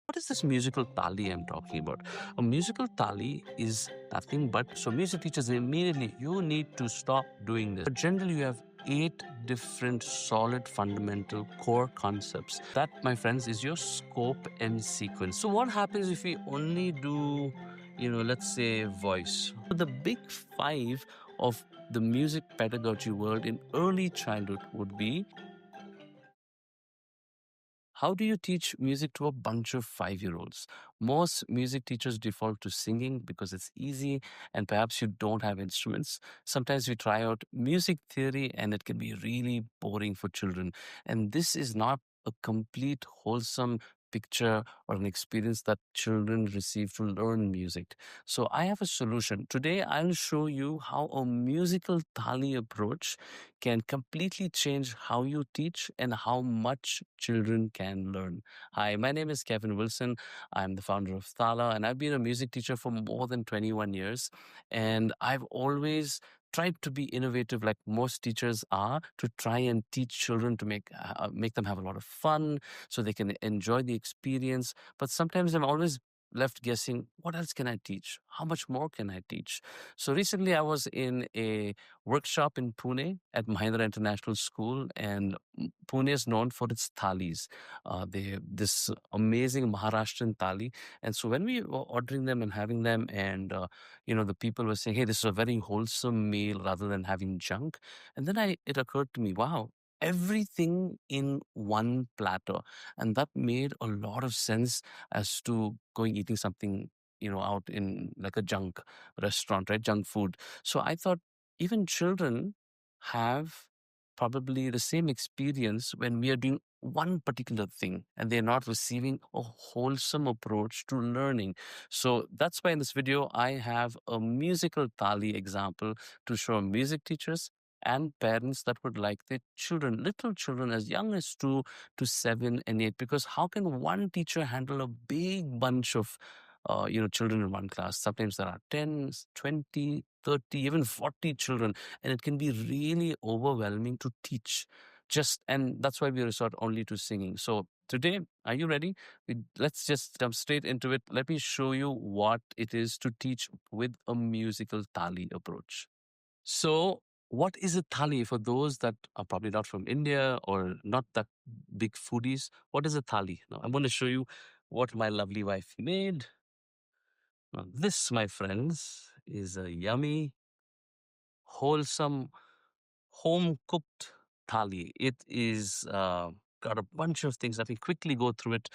What is this musical thali I'm talking about? A musical thali is nothing but, so music teachers immediately, you need to stop doing this. But generally, you have 8 different solid fundamental core concepts. That, my friends, is your scope and sequence. So, what happens if we only do, let's say voice? The big five of the music pedagogy world in early childhood would be: how do you teach music to a bunch of 5-year-olds? Most music teachers default to singing because it's easy and perhaps you don't have instruments. Sometimes we try out music theory and it can be really boring for children. And this is not a complete, wholesome picture or an experience that children receive to learn music. So I have a solution. Today, I'll show you how a musical thali approach can completely change how you teach and how much children can learn. Hi, my name is Kevin Wilson. I'm the founder of Thala, and I've been a music teacher for more than 21 years. And I've always tried to be innovative, like most teachers are, to try and teach children to make them have a lot of fun, so they can enjoy the experience. But sometimes I'm always left guessing, what else can I teach? How much more can I teach? So recently, I was in a workshop in Pune at Mahindra International School, and Pune is known for its thalis. They have this amazing Maharashtrian thali, and so when we were ordering them and having them, and the people were saying, "Hey, this is a very wholesome meal rather than having junk." And then it occurred to me, wow. Everything in one platter. And that made a lot of sense as to going eating something, out in like a junk restaurant, right? Junk food. So I thought even children have probably the same experience when we are doing one particular thing and they're not receiving a wholesome approach to learning. So that's why in this video, I have a musical thali example to show music teachers and parents that would like their children, little children as young as 2 to 7 and 8, because how can one teacher handle a big bunch of children in one class? Sometimes there are 10, 20, 30, even 40 children, and it can be really overwhelming to teach. And that's why we resort only to singing. So today, are you ready? Let's just jump straight into it. Let me show you what it is to teach with a musical thali approach. So, what is a thali for those that are probably not from India or not that big foodies? What is a thali? Now, I'm going to show you what my lovely wife made. Now, this, my friends, is a yummy, wholesome, home cooked thali. It is got a bunch of things. Let me quickly go through it.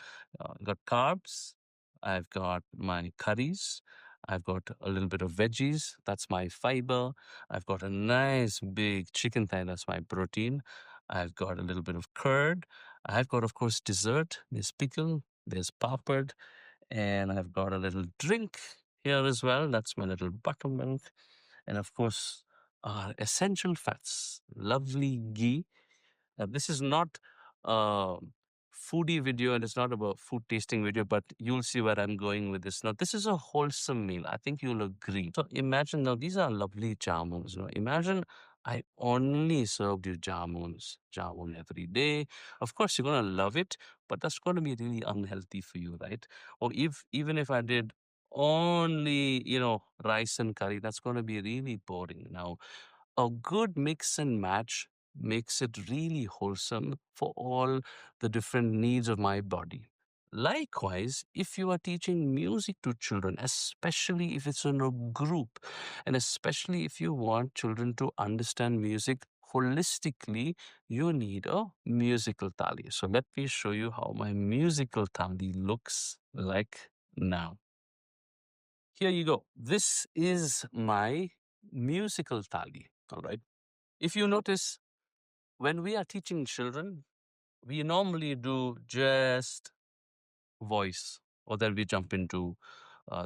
Got carbs. I've got my curries. I've got a little bit of veggies. That's my fiber. I've got a nice big chicken thigh. That's my protein. I've got a little bit of curd. I've got, of course, dessert. There's pickle. There's papad. And I've got a little drink here as well. That's my little buttermilk. And of course, essential fats, lovely ghee. This is not a foodie video and it's not about food tasting video, but you'll see where I'm going with this. Now, this is a wholesome meal. I think you'll agree. So imagine now, these are lovely jamuns. Imagine I only served you jamun every day. Of course, you're going to love it, but that's going to be really unhealthy for you, right? Or even if I did only, rice and curry, that's going to be really boring. Now, a good mix and match makes it really wholesome for all the different needs of my body. Likewise, if you are teaching music to children, especially if it's in a group, and especially if you want children to understand music holistically, you need a musical thali. So let me show you how my musical thali looks like now. Here you go. This is my musical thali. All right. If you notice, when we are teaching children, we normally do just voice, or then we jump into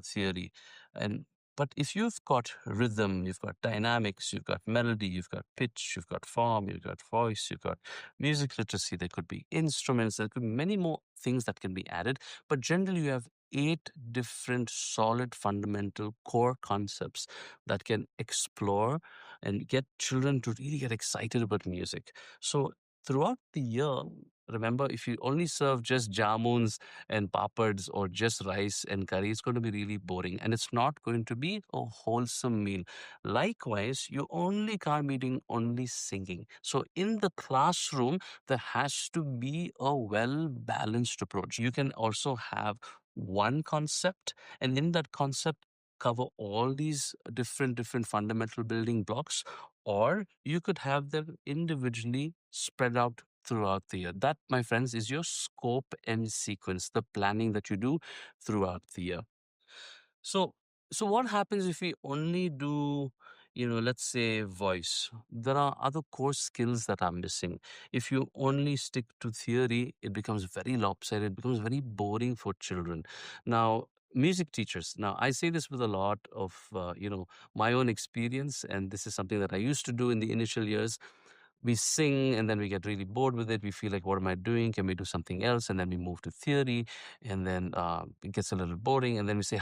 theory. And but if you've got rhythm, you've got dynamics, you've got melody, you've got pitch, you've got form, you've got voice, you've got music literacy, there could be instruments, there could be many more things that can be added. But generally, you have 8 different solid fundamental core concepts that can explore and get children to really get excited about music. So throughout the year, remember, if you only serve just jamuns and papads or just rice and curry, it's going to be really boring and it's not going to be a wholesome meal. Likewise, you only can't be doing only singing. So in the classroom, there has to be a well balanced approach. You can also have one concept, and in that concept, cover all these different fundamental building blocks, or you could have them individually spread out throughout the year. That, my friends, is your scope and sequence, the planning that you do throughout the year. So, so what happens if we only do, let's say voice? There are other core skills that are missing. If you only stick to theory, it becomes very lopsided, it becomes very boring for children. Now, music teachers. Now, I say this with a lot of, my own experience, and this is something that I used to do in the initial years. We sing and then we get really bored with it. We feel like, what am I doing? Can we do something else? And then we move to theory, and then it gets a little boring. And then we say,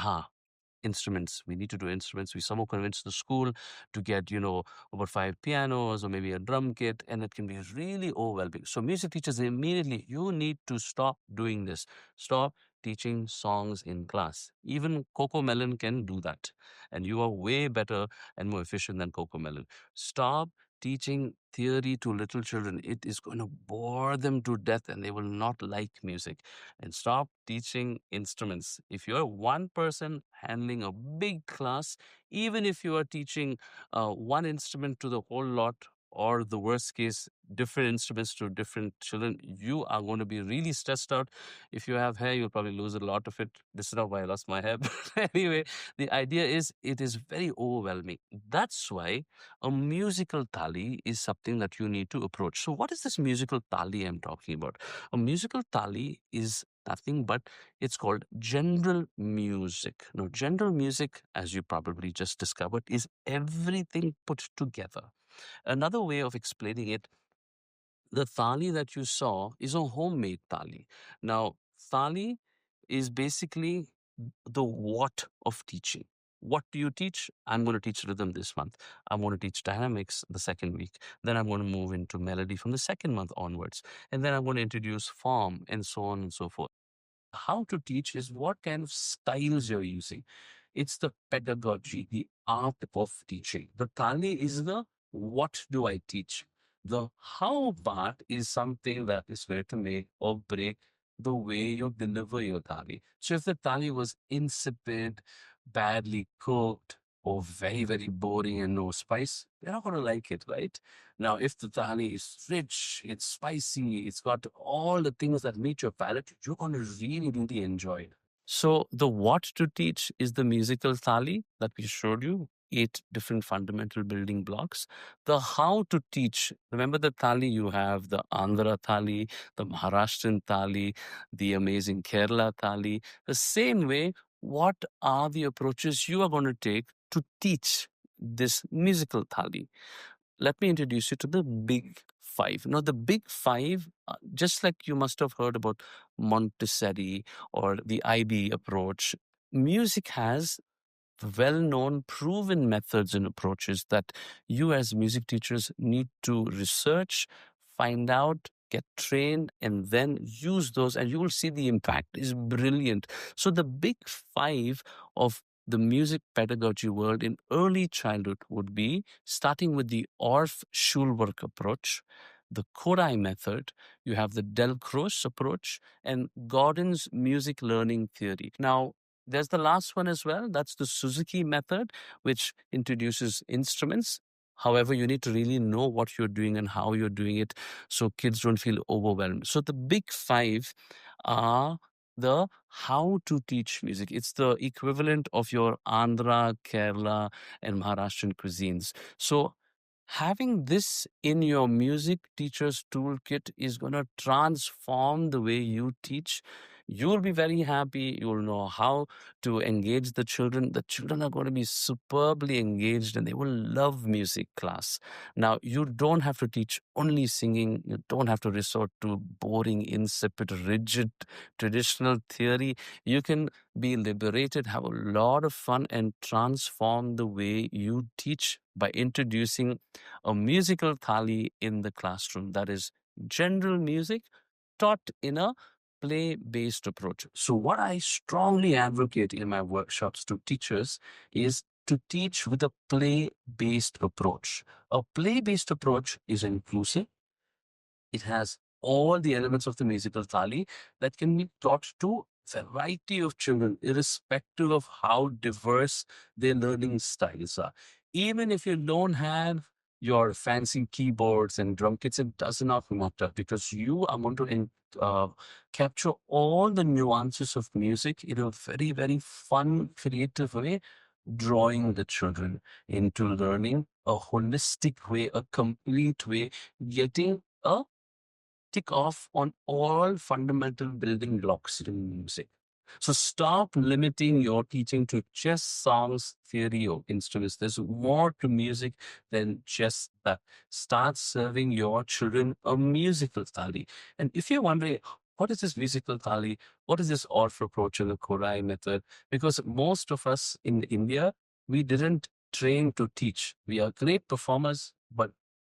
instruments. We need to do instruments. We somehow convince the school to get, about 5 pianos or maybe a drum kit, and it can be really overwhelming. So music teachers immediately, you need to stop doing this. Stop teaching songs in class. Even Coco Melon can do that. And you are way better and more efficient than Coco Melon. Stop teaching theory to little children. It is going to bore them to death and they will not like music. And stop teaching instruments. If you're one person handling a big class, even if you are teaching one instrument to the whole lot, or the worst case, different instruments to different children, you are going to be really stressed out. If you have hair, you'll probably lose a lot of it. This is not why I lost my hair. But anyway, the idea is it is very overwhelming. That's why a musical thali is something that you need to approach. So, what is this musical thali I'm talking about? A musical thali is nothing but it's called general music. Now, general music, as you probably just discovered, is everything put together. Another way of explaining it, the thali that you saw is a homemade thali. Now, thali is basically the what of teaching. What do you teach? I'm going to teach rhythm this month. I'm going to teach dynamics the second week. Then I'm going to move into melody from the second month onwards. And then I'm going to introduce form and so on and so forth. How to teach is what kind of styles you're using. It's the pedagogy, the art of teaching. The thali is the what do I teach? The how part is something that is going to make or break the way you deliver your thali. So if the thali was insipid, badly cooked, or very boring and no spice, you're not going to like it, right? Now, if the thali is rich, it's spicy, it's got all the things that meet your palate, you're going to really enjoy it. So, the what to teach is the musical thali that we showed you, 8 different fundamental building blocks. The how to teach, remember the thali, you have the Andhra thali, the Maharashtrian thali, the amazing Kerala thali. The same way, what are the approaches you are going to take to teach this musical thali? Let me introduce you to the big five. Now, the big five, just like you must have heard about Montessori or the IB approach, music has well known, proven methods and approaches that you, as music teachers, need to research, find out, get trained, and then use those, and you will see the impact is brilliant. So, the big five of the music pedagogy world in early childhood would be starting with the Orff Schulwerk approach, the Kodai method, you have the Delcros approach, and Gordon's music learning theory. Now, there's the last one as well. That's the Suzuki method, which introduces instruments. However, you need to really know what you're doing and how you're doing it so kids don't feel overwhelmed. So the big five are the how to teach music. It's the equivalent of your Andhra, Kerala, and Maharashtrian cuisines. So having this in your music teacher's toolkit is going to transform the way you teach. You'll be very happy. You'll know how to engage the children. The children are going to be superbly engaged and they will love music class. Now, you don't have to teach only singing. You don't have to resort to boring, insipid, rigid, traditional theory. You can be liberated, have a lot of fun, and transform the way you teach by introducing a musical thali in the classroom. That is general music taught in a play based approach. So, what I strongly advocate in my workshops to teachers is to teach with a play based approach. A play based approach is inclusive. It has all the elements of the musical thali that can be taught to variety of children, irrespective of how diverse their learning styles are. Even if you don't have your fancy keyboards and drum kits, it does not matter because you are going to uh, capture all the nuances of music in a very, very fun, creative way, drawing the children into learning a holistic way, a complete way, getting a tick off on all fundamental building blocks in music. So stop limiting your teaching to just songs, theory, or instruments. There's more to music than just that. Start serving your children a musical thali. And if you're wondering, what is this musical thali? What is this orff approach and the Korai method? Because most of us in India, we didn't train to teach. We are great performers, but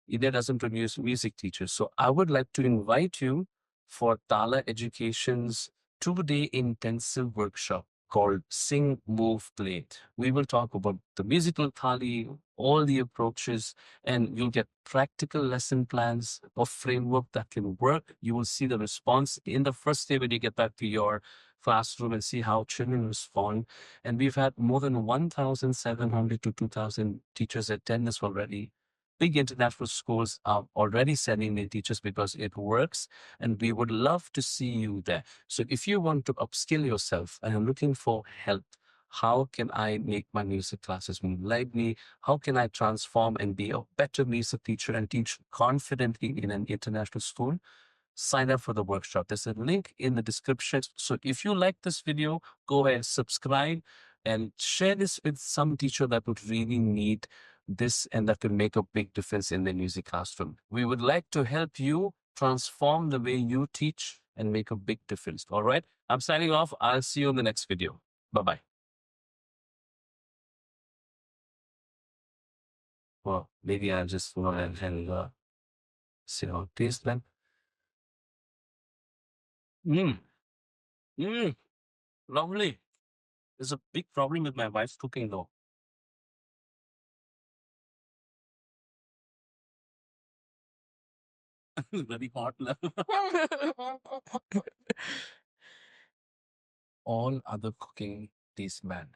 India doesn't produce music teachers. So I would like to invite you for Tala Education's 2-day intensive workshop called Sing, Move, Play. We will talk about the musical thali, all the approaches, and you'll get practical lesson plans or framework that can work. You will see the response in the first day when you get back to your classroom and see how children respond. And we've had more than 1,700 to 2,000 teachers attend this already. Big international schools are already sending their teachers because it works, and we would love to see you there. So if you want to upskill yourself and are looking for help, how can I make my music classes more lively? How can I transform and be a better music teacher and teach confidently in an international school? Sign up for the workshop. There's a link in the description. So if you like this video, go ahead, subscribe, and share this with some teacher that would really need this and that will make a big difference in their music classroom. We would like to help you transform the way you teach and make a big difference. All right. I'm signing off. I'll see you in the next video. Bye bye. Well, maybe I'll just go ahead and see how it tastes then. Mm, mm, lovely. There's a big problem with my wife's cooking though. Very hot now. All other cooking tastes bad.